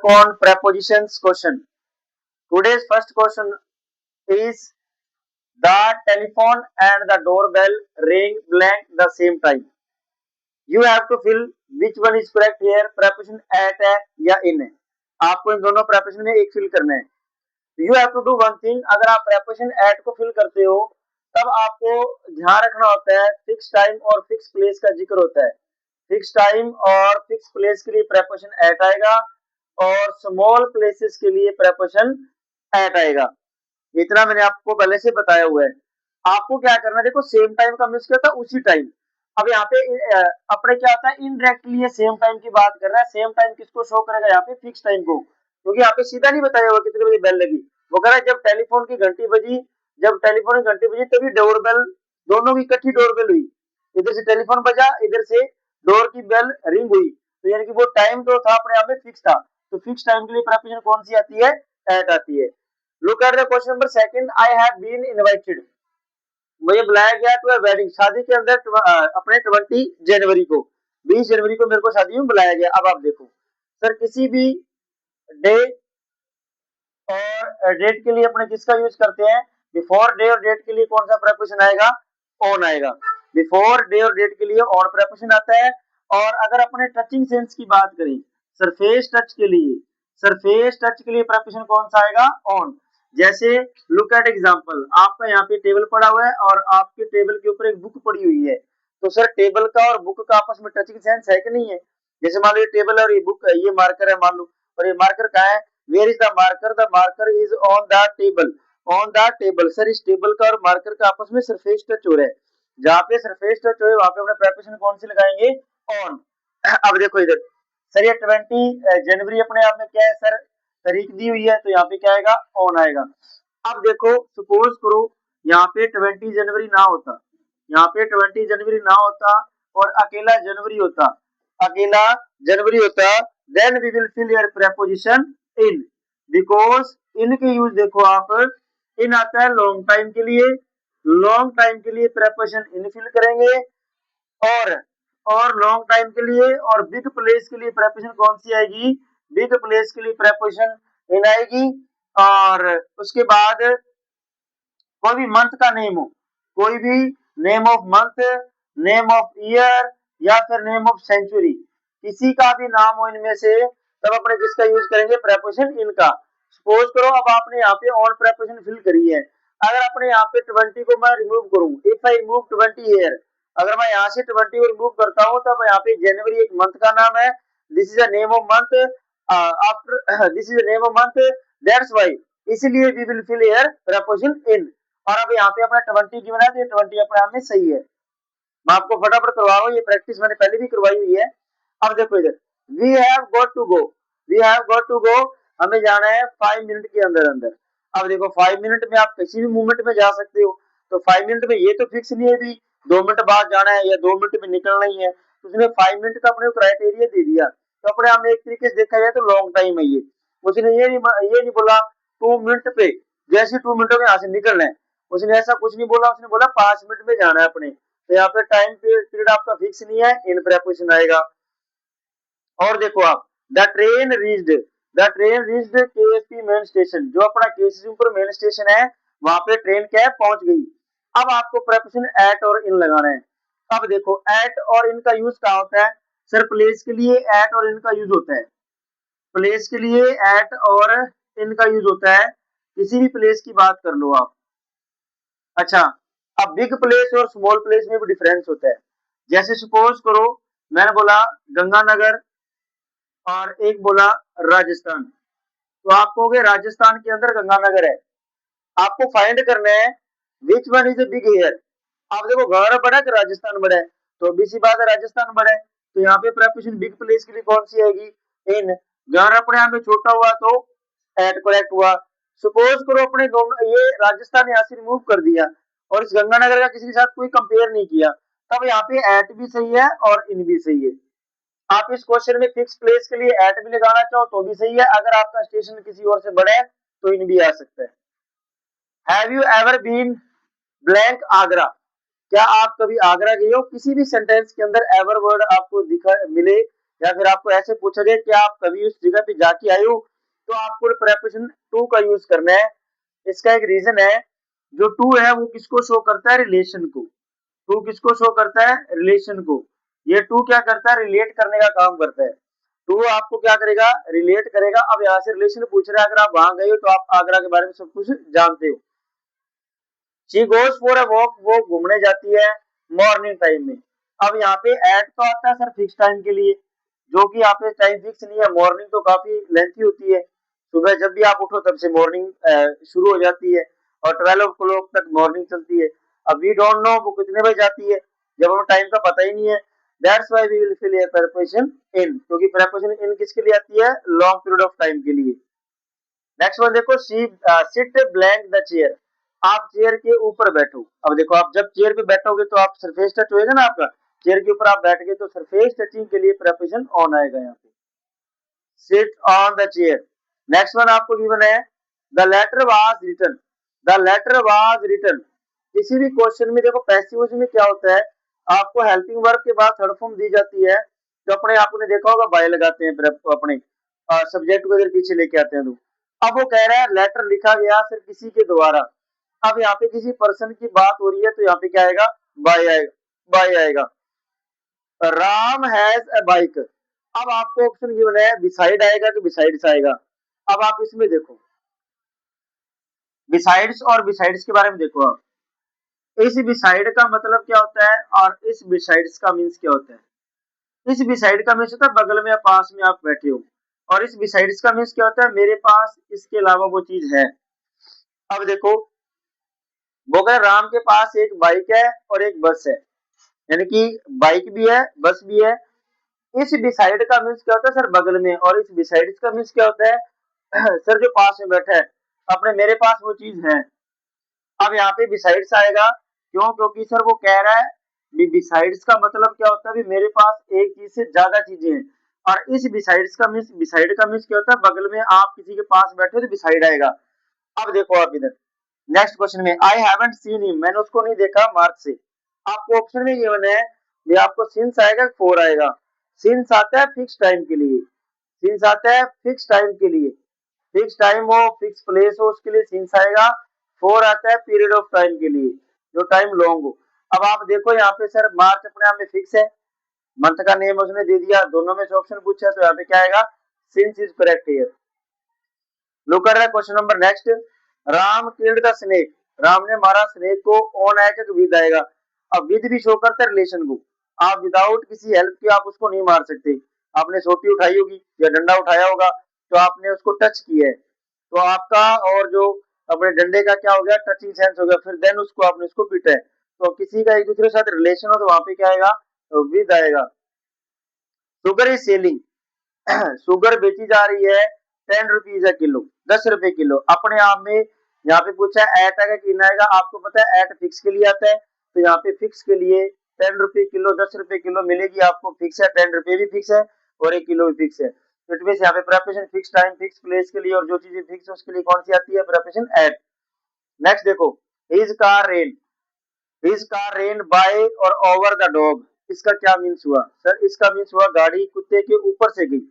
upon prepositions question. Today's first question is the telephone and the doorbell ring blank the same time. You have to fill which one is correct here, preposition at है या in है. आपको इन दोनों preposition में एक fill करना है. You have to do one thing. अगर आप preposition at को fill करते हो तब आपको ध्यान रखना होता है फिक्स टाइम और फिक्स प्लेस का जिक्र होता है. फिक्स टाइम और फिक्स प्लेस के लिए preposition at आएगा और स्मॉल प्लेसेस के लिए preposition at आएगा. इतना मैंने आपको पहले से बताया हुआ है. आपको क्या करना है, देखो सेम टाइम का मिस किया था उसी टाइम. अब यहाँ पे अपने क्या होता है इनडायरेक्टली ये सेम टाइम की बात कर रहा है. सेम टाइम किसको शो करेगा यहाँ पे, फिक्स टाइम को, क्योंकि यहाँ पे सीधा नहीं बताया हुआ कितने बजे बेल लगी. वो कह रहा है जब टेलीफोन की घंटी बजी, जब टेलीफोन की घंटी बजी तभी डोरबेल, दोनों की इकट्ठी डोरबेल हुई. इधर से टेलीफोन बजा, इधर से डोर की बेल रिंग हुई, तो यानी कि वो टाइम जो था अपने आप में फिक्स था. तो फिक्स टाइम के लिए प्रेपोजिशन कौन सी आती है, एट आती है. Look at the question number second. I have been invited, मुझे बुलाया गया टू वेडिंग, शादी के अंदर अपने 20 जनवरी को, 20 जनवरी को मेरे को शादी में बुलाया गया. अब आप देखो सर, किसी भी डे और डेट के लिए अपने किसका यूज करते हैं, बिफोर डे और डेट के लिए कौन सा प्रेपोजिशन आएगा, ऑन आएगा. बिफोर डे और डेट के लिए ऑन प्रेपोजिशन आता है. और अगर अपने टचिंग सेंस की बात करें, सरफेस टच के लिए, सरफेस टच के लिए प्रेपोजिशन कौन सा आएगा, ऑन. जैसे लुक एट एग्जांपल, आपका यहाँ पे टेबल पड़ा हुआ है और आपके टेबल के ऊपर एक बुक पड़ी हुई है, तो सर टेबल का और बुक का आपस में टचिंग सेंस है कि नहीं है. जैसे मान लो ये टेबल और ये बुक है, ये मार्कर है मान लो, और ये मार्कर कहाँ है, where is the marker, the marker is on the table, on the table. Sir इस टेबल का और मार्कर का आपस में सरफेस टच हो रहा है. जहाँ पे सरफेस टच हो वहां पे अपने प्रेपोजिशन कौन सी लगाएंगे, ऑन. अब देखो इधर सर, ये 20 जनवरी अपने आप में क्या है सर, तारीख दी हुई है, तो यहाँ पे क्या आएगा, ऑन आएगा. अब देखो सपोज करो यहाँ पे 20 जनवरी ना होता, यहाँ पे 20 जनवरी ना होता और अकेला जनवरी होता, अकेला जनवरी होता, then we will fill your preposition in. Because इन के यूज देखो आप, इन आता है लॉन्ग टाइम के लिए, लॉन्ग टाइम के लिए प्रेपोजिशन इन फिल करेंगे. और लॉन्ग टाइम के लिए और बिग प्लेस के लिए प्रेपोजिशन कौन सी आएगी, बिग प्लेस के लिए प्रेपोजिशन इन आएगी. और उसके बाद कोई भी मंथ का नेम हो, कोई भी name of month, name of year या फिर नेम ऑफ सेंचुरी, किसी का भी नाम हो इनमें से, तब अपने किसका यूज करेंगे, प्रेपोजिशन इन का. सपोज करो अब आपने यहाँ पे ऑन प्रेपोजिशन फिल करी है. अगर अपने यहाँ पे 20 को मैं रिमूव करूं, इफ आई रिमूव 20 हियर, अगर मैं यहाँ से 20 को रिमूव करता हूँ तब यहाँ पे जनवरी एक मंथ का नाम है, this is a name of month, after this is a name of month, that's why, इसीलिए we will fill here preposition in. और अब यहाँ पे अपना 20 गिवन है तो ये 20 अपने आप में सही है. मैं आपको फटाफट करवा रहा हूँ, ये प्रैक्टिस मैंने पहले भी करवाई हुई है. अब देखो इधर, we have got to go, we have got to go, हमें जाना है 5 मिनट के अंदर अंदर. अब देखो 5 मिनट में आप किसी भी मूवमेंट में जा सकते हो, तो 5 मिनट में ये तो फिक्स नहीं है भी 2 मिनट बाद जाना है या 2 मिनट में निकलना ही है. तो उसने 5 मिनट का अपने क्राइटेरिया दे दिया, तो अपने आप में एक तरीके से देखा जाए तो लॉन्ग टाइम है ये. उसने ये नहीं बोला 2 मिनट पे, जैसे 2 मिनटों में यहाँ से निकलना है, उसने ऐसा कुछ नहीं बोला, उसने बोला 5 मिनट में जाना है अपने. तो यहाँ पे टाइम पीरियड आपका फिक्स नहीं है, इन प्रेपोजिशन आएगा. और देखो आप, the train reached, the train reached Ksp main station, जो अपना केसीपुर मेन स्टेशन है वहां पे ट्रेन क्या है, पहुंच गई. अब आपको प्रेपोजिशन एट और इन लगाना है. अब देखो एट और इन का यूज क्या होता है, सर प्लेस के लिए एट और इन का यूज होता है, प्लेस के लिए एट और इन का यूज होता है. किसी भी प्लेस की बात कर लो आप. अच्छा, अब बिग प्लेस और स्मॉल प्लेस में भी डिफरेंस होता है. जैसे सपोज करो मैंने बोला गंगानगर और एक बोला राजस्थान, तो आप कहोगे राजस्थान के अंदर गंगानगर है. आपको फाइंड करना है which one is a big here. आप देखो गंगानगर बड़ा है कि राजस्थान बड़ा है, तो अभी सी बात है राजस्थान बड़ा है, तो यहाँ पे प्रेपोजिशन बिग प्लेस के लिए कौन सी आएगी, इन. गंगानगर अपने यहाँ पे छोटा हुआ तो एट करेक्ट हुआ. सपोज करो अपने दोनों ये राजस्थान यहाँ से रिमूव कर दिया और इस गंगानगर का किसी के साथ कोई कंपेयर नहीं किया, तब यहाँ पे एट भी सही है और इन भी सही है. आप इस क्वेश्चन में फिक्स प्लेस के लिए एट भी लगाना चाहो तो भी सही है, अगर आपका स्टेशन किसी और से बड़ा है तो इन भी आ सकता है. Have you ever been blank Agra, क्या आप कभी आगरा गए हो. किसी भी सेंटेंस के अंदर एवर वर्ड आपको दिखा मिले या फिर आपको ऐसे पूछा जाए कि आप कभी उस जगह पे जाके आए हो, तो आपको प्रेपोजिशन टू का यूज करना है। इसका एक रीजन है, जो टू है वो किसको शो करता है, रिलेशन को। टू किसको शो करता है, रिलेशन को। ये टू क्या करता है, रिलेट करने का काम करता है। टू आपको क्या करेगा, रिलेट करेगा। अब यहाँ से रिलेशन पूछ रहा है, अगर आप वहां गए हो तो आप आगरा के बारे में सब कुछ जानते हो। She goes for a walk, वो घूमने जाती है मॉर्निंग टाइम में। अब यहाँ पे एट तो आता है सर फिक्स टाइम के लिए, जो कि यहाँ पे टाइम फिक्स नहीं है। मॉर्निंग तो काफी लेंथी होती है, सुबह जब भी आप उठो तब से मॉर्निंग शुरू हो जाती है और 12 o'clock तक मॉर्निंग चलती है। अब वी डोंट नो वो कितने बजे जाती है, जब हमें टाइम का पता ही नहीं है। That's why we will fill a preposition in, क्योंकि प्रेपोजिशन इन किसके लिए आती है, लॉन्ग पीरियड ऑफ टाइम के लिए। नेक्स्ट वन देखो, सी सिट ब्लैंक द चेयर, आप चेयर के ऊपर बैठो। अब देखो, आप जब चेयर पे बैठोगे तो आप सरफेस टच होएगा ना आपका, चेयर के ऊपर आप बैठ गए तो सरफेस टचिंग के लिए प्रेपोजिशन ऑन आएगा यहाँ पे, sit on the chair. Next one आपको गिवन है, the letter was written, the letter was written. किसी भी क्वेश्चन में देखो पैसिव वॉइस में क्या होता है, आपको हेल्पिंग वर्ब के बाद थर्ड फॉर्म दी जाती है, तो अपने आपने देखा होगा बाय लगाते हैं अपने सब्जेक्ट को इधर पीछे लेके आते हैं। तो अब वो कह रहा है लेटर लिखा गया सिर्फ किसी के द्वारा। अब यहाँ पे किसी पर्सन की बात हो रही है, तो यहाँ पे क्या आएगा, बाय आएगा, बाय आएगा। राम हैज अ बाइक, अब आपको ऑप्शन गिवन है बिसाइड आएगा कि बिसाइड्स आएगा। अब आप इसमें देखो, बिसाइड्स और बिसाइड्स के बारे में देखो। आप इस बिसाइड का मतलब क्या होता है और इस बिसाइड्स का मीन्स क्या होता है। इस बिसाइड का मीन्स होता है बगल में या पास में आप बैठे हो, और इस बिसाइड्स का मीन्स क्या होता है, मेरे पास इसके अलावा वो चीज है। अब देखो, वो कह राम के पास एक बाइक है और एक बस है, यानी कि बाइक भी है बस भी है। इस बिसाइड का मीन्स क्या होता है सर, बगल में, और इस बिसाइड का मीन्स क्या होता है सर, जो पास में बैठा है अपने, मेरे पास वो चीज है। अब यहाँ पे बिसाइड्स आएगा, क्यों, क्योंकि सर वो कह रहा है बिसाइड्स का मतलब क्या होता है, मेरे पास एक चीज से ज्यादा चीजें हैं। और इस बिसाइड्स का मीन्स, बिसाइड का मीन्स क्या होता है, बगल में आप किसी के पास बैठे हो तो बिसाइड आएगा। अब देखो आप इधर नेक्स्ट क्वेश्चन में, आई हैवंट सीन हिम, मैंने उसको नहीं देखा मार्क से। आपको ऑप्शन में गिवन है, ये आपको सिंस आएगा, फोर आएगा। सिंस आता है फिक्स टाइम के लिए, सिंस आता है फिक्स टाइम के लिए, फिक्स टाइम हो फिक्स प्लेस हो उसके लिए सिंस आएगा। फोर आता है पीरियड ऑफ टाइम के लिए, जो टाइम लॉन्ग हो। अब आप देखो यहाँ पे सर मार्च अपने आप में फिक्स है, मंथ का नेम उसने दे दिया, दोनों में से ऑप्शन पूछा तो यहाँ पे क्या आएगा, since is correct here. Look कर रहा है question number next, Ram killed the snake, Ram ने मारा स्नेक को, ऑन आएगा कि विद आएगा। अब विद भी शो करता है रिलेशन को, आप विदाउट किसी हेल्प के आप उसको नहीं मार सकते। आपने सोटी उठाई होगी या डंडा उठाया होगा, तो आपने उसको टच किया है, तो आपका और जो अपने डंडे का क्या हो गया, टचिंग सेंस हो गया, फिर देन उसको आपने उसको पीटा है। तो किसी का एक दूसरे के साथ रिलेशन हो तो वहां पे क्या आएगा, तो विद आएगा। शुगर इज सेलिंग, शुगर बेची जा रही है 10 रुपीज किलो, 10 रुपए किलो। अपने आप में यहाँ पे पूछा है एट आएगा कि इन आएगा, आपको पता है एट फिक्स के लिए आता है, तो यहाँ पे फिक्स के लिए 10 रुपए किलो, 10 रुपए किलो मिलेगी आपको, फिक्स है, 10 रुपए भी फिक्स है और 1 किलो भी फिक्स है। तो इट मींस यहाँ पे preposition fix time fix place के लिए, और जो चीजें फिक्स है उसके लिए कौन सी आती है, प्रेपोजिशन एट। नेक्स्ट देखो, his car ran, his car ran by और ओवर द डॉग, इसका क्या मीन्स हुआ सर, इसका मीन्स हुआ गाड़ी कुत्ते के ऊपर से गई।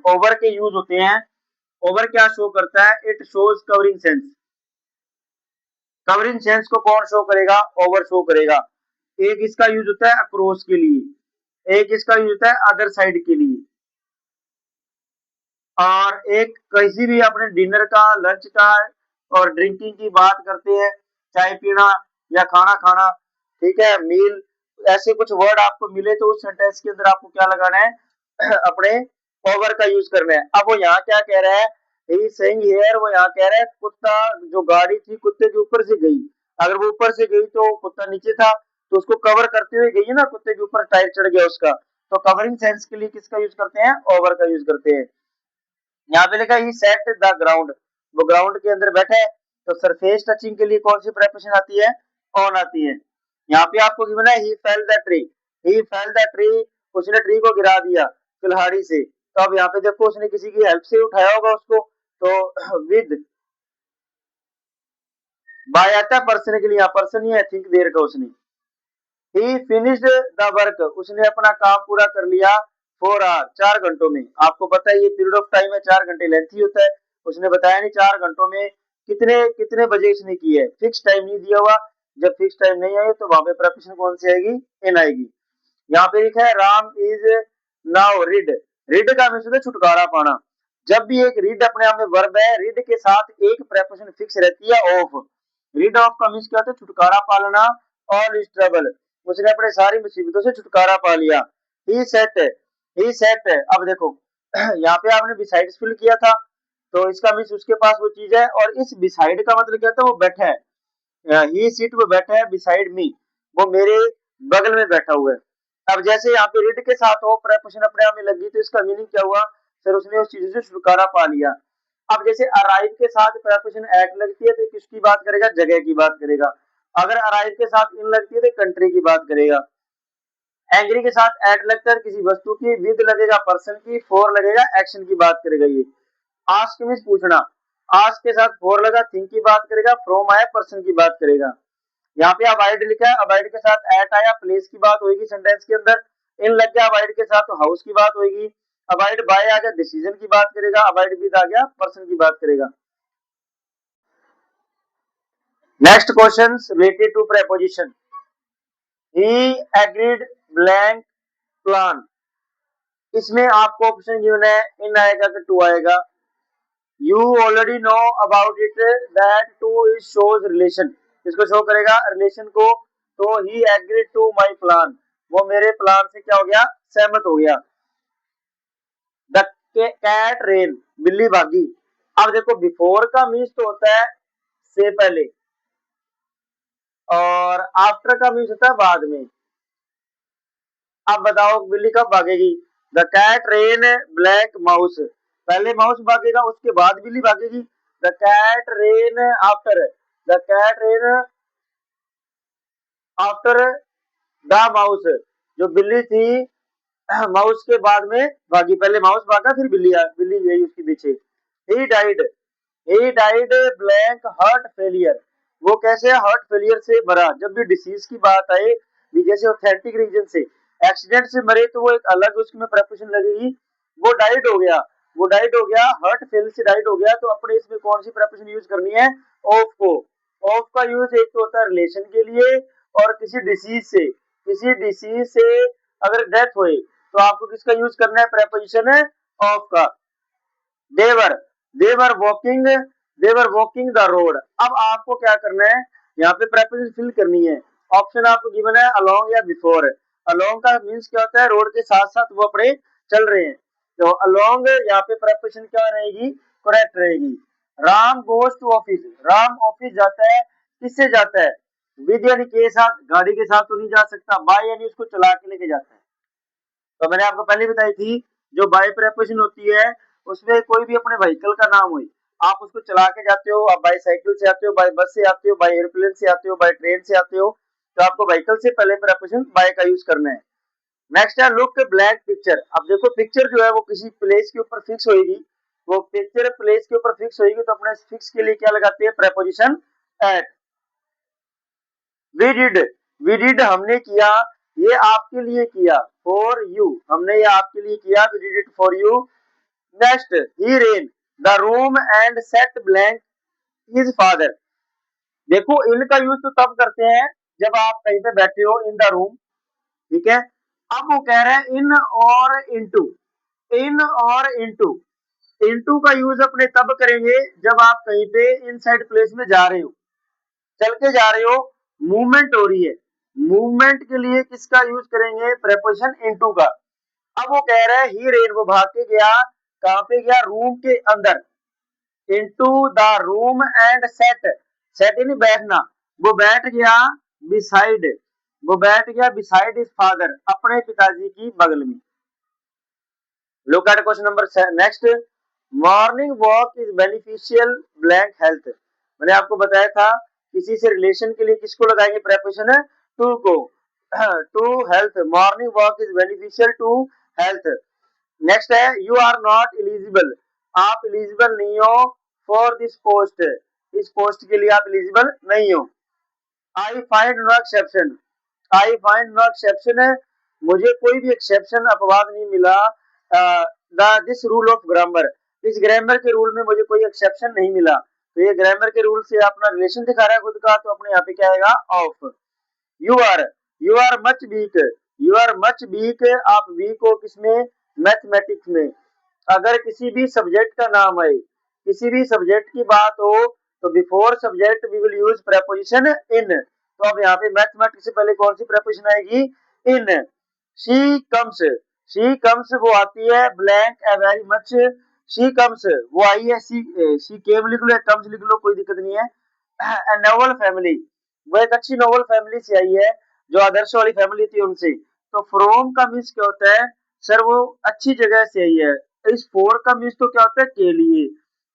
ओवर के यूज होते हैं, ओवर क्या शो करता है, it shows covering sense, covering sense को कौन शो करेगा, ओवर शो करेगा। एक इसका यूज होता है अक्रॉस के लिए, एक इसका यूज होता है अदर साइड के लिए, और एक किसी भी अपने डिनर का, लंच का और ड्रिंकिंग की बात करते हैं, चाय पीना या खाना खाना, ठीक है, मील, ऐसे कुछ वर्ड आपको मिले तो उस सेंटेंस के अंदर आपको क्या लगाना है अपने ओवर का यूज करना है। अब वो यहाँ क्या कह रहा है, ही सेइंग हियर, वो यहाँ कह रहा है कुत्ता, जो गाड़ी थी कुत्ते के ऊपर से गई, अगर वो ऊपर से गई तो कुत्ता नीचे था, तो उसको कवर करते हुए गई है ना, कुत्ते के ऊपर टायर चढ़ गया उसका, तो कवरिंग सेंस के लिए किसका यूज करते हैं, ओवर का यूज करते हैं। यहाँ पे लिखा ही सेट द ग्राउंड, वो ग्राउंड के अंदर बैठा है, तो सरफेस टचिंग के लिए कौन सी प्रेपोजिशन आती है, ऑन आती है। यहाँ पे आपको गिवन है he fell the tree, he fell the tree, उसने ट्री को गिरा दिया कुल्हाड़ी से। तो अब यहाँ पे देखो उसने किसी की हेल्प से उठाया होगा उसको, तो विद बाय आता है पर्सन के लिए, यहाँ पर्सन ही है, थिंक देर का उसने। ही फिनिश्ड द वर्क, उसने अपना काम पूरा कर लिया 4 आवर, 4 घंटों में। आपको पता है ये पीरियड ऑफ टाइम है, 4 घंटे लेंथी होता है। उसने बताया नहीं 4 घंटों में कितने कितने बजे इसने की है, फिक्स टाइम नहीं दिया हुआ। जब फिक्स टाइम नहीं आए तो वहां पे प्रेपोजिशन कौन सी आएगी, इन आएगी। यहाँ पे लिखा है Ram is now rid. Rid का मतलब छुटकारा पाना। जब भी एक रिड अपने आप में वर्ब है, रिड के साथ एक प्रेपोजिशन फिक्स रहती है, ऑफ। रिड ऑफ का मीन्स क्या होता है, छुटकारा पालना। ऑल इज ट्रबल, उसने अपने सारी मुसीबतों से छुटकारा पा लिया। ही सेट, ही सेट। अब देखो यहाँ पे आपने बिसाइड्स फिल किया था, तो इसका मीन्स उसके पास वो चीज है, और इस बिसाइड का मतलब क्या था, वो बैठा है। ही सीट, वो बैठा है, बिसाइड मी, वो मेरे बगल में बैठा हुआ है। अब जैसे यहाँ पे रिड के साथ हो प्रपोजिशन अपने आप में लगी, तो इसका मीनिंग क्या हुआ, फिर उसने उस चीज से छुटकारा पा लिया। अब जैसे अराइव के साथ प्रपोजिशन एट लगती है तो किसकी बात करेगा, जगह की बात करेगा। अगर अराइव के साथ इन लगती है तो कंट्री की बात करेगा। एंग्री के साथ एट लगता है किसी वस्तु की, विद लगेगा पर्सन की, फॉर लगेगा एक्शन की बात करेगा ये। आस्क मींस पूछना, आस्क के साथ फॉर लगा थिंक की बात करेगा, फ्रॉम आया पर्सन की बात करेगा। यहाँ पे अवॉइड लिखा है, अवॉइड के साथ एट आया प्लेस की बात होगी सेंटेंस के अंदर। इन लग गया अवॉइड के साथ तो हाउस की बात होगी। अवॉइड बाय आ गया डिसीजन की बात करेगा, अवॉइड विद आ गया पर्सन की बात करेगा। Next question related to preposition. He agreed blank plan. इसमें आपको ऑप्शन गिवन है, इन आएगा कि टू आएगा। You already know about it that two is shows relation, इसको शो करेगा रिलेशन को। तो ही एग्रीड टू माय प्लान, वो मेरे प्लान से क्या हो गया, सहमत हो गया। द कैट रेन, बिल्ली भागी। अब देखो बिफोर का मीन्स तो होता है से पहले, और आफ्टर का मीन्स होता है बाद में। अब बताओ बिल्ली कब भागेगी, the cat ran black mouse, पहले माउस भागेगा उसके बाद बिल्ली भागेगी। The cat ran after, the cat ran after the mouse, जो बिल्ली थी माउस के बाद में भागी, पहले माउस भागा फिर बिल्ली गई उसके पीछे। He died, he died blank heart failure, वो कैसे हार्ट फेलियर से मरा। जब भी डिसीज की बात आए, जैसे ऑथेंटिक रीजन से, एक्सीडेंट से मरे तो वो एक अलग उसमें प्रेपोजिशन लगेगी। वो डाइड हो गया, वो डाइड हो गया, हार्ट फेल से डाइड हो गया, तो अपने इसमें कौन सी प्रेपोजिशन यूज करनी है, ऑफ को। ऑफ का यूज एक तो होता है रिलेशन के लिए, और किसी डिसीज से, किसी डिसीज से अगर डेथ हुई तो आपको किसका यूज करना है, प्रेपोजिशन है ऑफ का। They were, they were walking, they were walking the road. अब आपको क्या करना है, यहाँ पे प्रेपोजिशन फिल करनी है। ऑप्शन आपको गिवन है अलोंग या बिफोर। अलोंग का मीन्स क्या होता है, रोड के साथ साथ वो अपने चल रहे हैं, तो अलोंग यहाँ पे प्रेपोजिशन क्या रहेगी, करेक्ट रहेगी। Ram goes to office, Ram office जाता है, किससे जाता है, विद यानी के साथ, गाड़ी के साथ तो नहीं जा सकता, बाय यानी उसको चला के लेके जाता है। तो मैंने आपको पहले बताई थी, जो बाय प्रेपोजिशन होती है उसमें कोई भी अपने व्हीकल का नाम हुई, आप उसको चला के जाते हो, आप बाय साइकिल से आते हो, बाय बस से आते हो, बाय एयरप्लेन से आते हो, बाय ट्रेन से आते हो, तो आपको व्हीकल से पहले प्रेपोजिशन बाय का यूज करना है। नेक्स्ट है लुक ब्लैंक पिक्चर। अब देखो पिक्चर जो है वो किसी प्लेस के ऊपर फिक्स होगी, वो पिक्चर प्लेस के ऊपर फिक्स होगी, तो अपने फिक्स के लिए क्या लगाते हैं, प्रेपोजिशन एट। वी डिड हमने किया, ये आपके लिए किया, फॉर यू हमने ये आपके लिए किया, we did it for you. Next he ran the room and set blank his father. देखो इनका यूज तो तब करते हैं जब आप कहीं पे बैठे हो, इन द रूम, ठीक है। अब वो कह रहे हैं इन और इनटू, इन और इनटू। इनटू का यूज अपने तब करेंगे जब आप कहीं पे इनसाइड प्लेस में जा रहे हो, चल के जा रहे हो, मूवमेंट हो रही है, मूवमेंट के लिए किसका यूज करेंगे, प्रेपोजिशन इनटू का। अब वो कह रहा है ही रेन, वो भाग के गया, कहां पे गया, रूम के अंदर, into the room and set, set यानी बैठना, वो बैठ गया बिसाइड, वो बैठ गया बिसाइड हिज फादर, अपने पिताजी की बगल में। Look at question number next. Morning walk is beneficial blank health. मैंने आपको बताया था किसी से रिलेशन के लिए किसको लगाएंगे, प्रेपोजिशन है टू को, to health, morning walk is beneficial to health. Next है यू आर नॉट एलिजिबल, आप एलिजिबल नहीं हो फॉर दिस पोस्ट, इस पोस्ट के लिए आप एलिजिबल नहीं हो। I find no exception, I find no exception मुझे कोई भी एक्सेप्शन अपवाद नहीं मिला दिस रूल ऑफ ग्रामर, इस ग्रामर के रूल में मुझे कोई एक्सेप्शन नहीं मिला। तो ये ग्रामर के रूल से अपना रिलेशन दिखा रहा है खुद का, तो अपने यहाँ पे क्या आएगा of. You are much weak, you are much weak, आप वीक हो किसमें, मैथमेटिक्स में। अगर किसी भी सब्जेक्ट का नाम है, किसी भी सब्जेक्ट की बात हो, तो before subject we will use preposition in. तो अब यहाँ पे मैथमेटिक्स से पहले कौन सी प्रेपोजिशन आएगी, इन। शी कम्स, शी कम्स वो आती है, blank a very much, she comes वो आई है, शी केम लिख लो या कम्स लिख लो, कोई दिक्कत नहीं है। ए नोबल फैमिली, वो एक अच्छी नोबल फैमिली से आई है, जो आदर्श वाली फैमिली थी उनसे। तो फ्रॉम का मीन्स क्या होता है, सर वो अच्छी जगह से आई है। इस फोर का मीन्स तो क्या होता है, के लिए,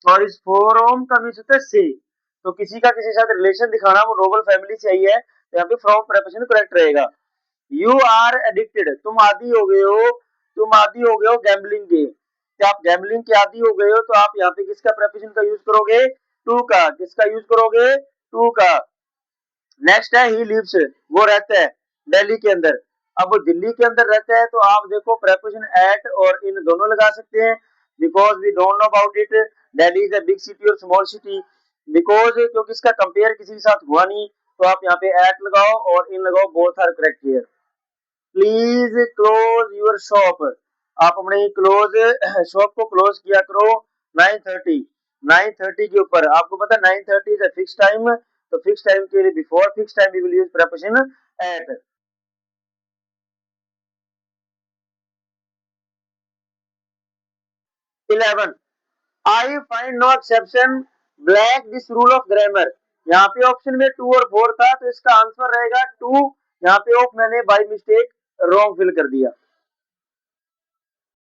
और इस फ्रॉम का मीन्स होता है से। तो किसी का किसी के साथ रिलेशन दिखाना, वो नोबल फैमिली से आई है, तो यहाँ पे फ्रॉम प्रेपोजिशन करेक्ट रहेगा। यू आर एडिक्टेड, तुम आदी हो गए हो, तुम आदी हो गए हो गैम्बलिंग के। तो आप गैम्बलिंग के आदी हो गए हो, तो आप यहाँ पे किसका प्रेपोजिशन का यूज करोगे, टू का। किसका यूज करोगे, टू का। नेक्स्ट है ही लिव्स, वो रहता है दिल्ली के अंदर। अब वो दिल्ली के अंदर रहता है, तो आप देखो प्रेपोजिशन एट और इन दोनों लगा सकते हैं, because we don't know about it, Delhi is a big city और स्मॉल सिटी। बिकॉज क्योंकि इसका कंपेयर किसी के साथ हुआ नहीं, तो आप यहाँ पे एट लगाओ और इन लगाओ, both are correct here. Please close your shop, आप अपने क्लोज शॉप को क्लोज किया करो 9:30, 9:30 के ऊपर। आपको पता है 9:30 इज अ फिक्स टाइम, तो फिक्स टाइम के लिए before fix time we will use preposition at. 11 I find no exception black this rule of grammar. यहाँ पे ऑप्शन में 2 और 4 था, तो इसका आंसर रहेगा 2। यहाँ पे ऑफ मैंने बाय मिस्टेक रॉन्ग फिल कर दिया।